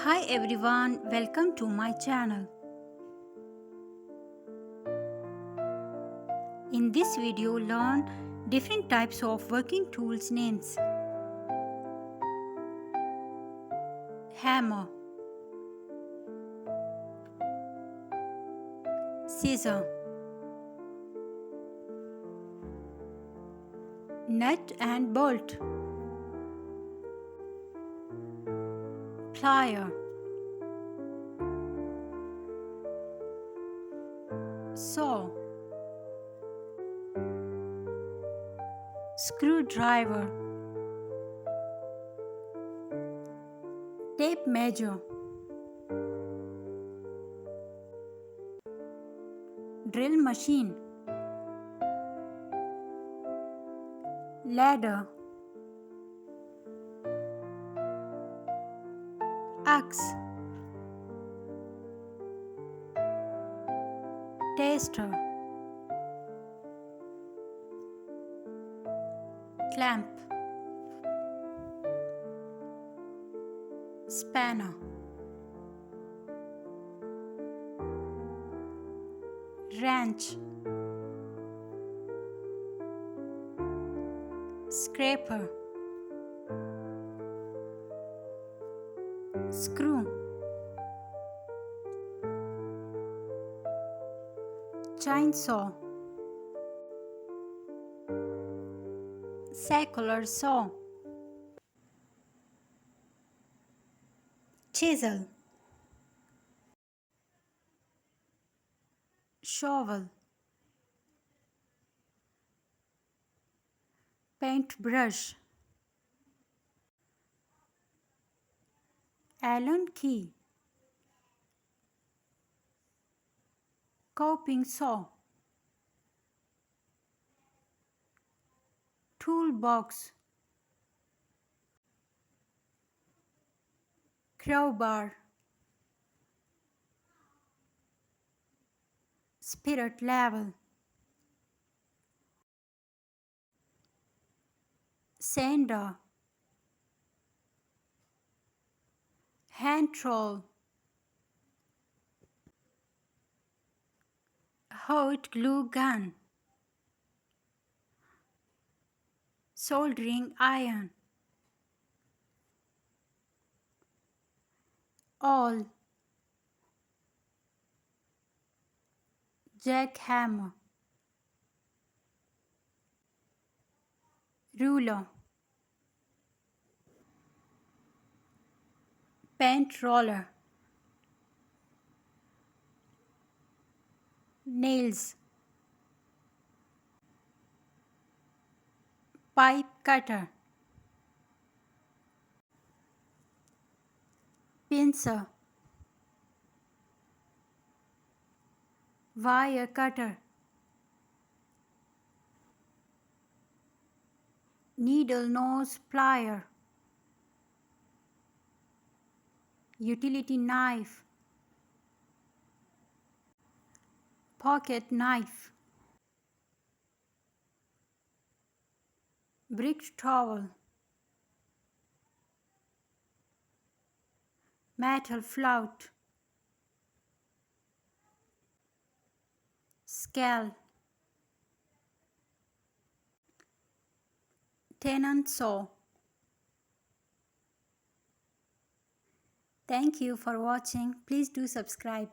Hi everyone, welcome to my channel. In this video, learn different types of working tools names. Hammer, scissor, nut and bolt, plier, saw, screwdriver, tape measure, drill machine, ladder, axe, tester, clamp, spanner, wrench, scraper, screw, chainsaw, circular saw, chisel, shovel, paintbrush, Allen key, coping saw, toolbox, crowbar, spirit level, sander, hand trowel, hot glue gun, soldering iron, awl, jackhammer, ruler, paint roller, nails, pipe cutter, pincer, wire cutter, needle nose plier, utility knife, pocket knife, brick trowel, metal flout, scale, tenon saw. Thank you for watching. Please do subscribe.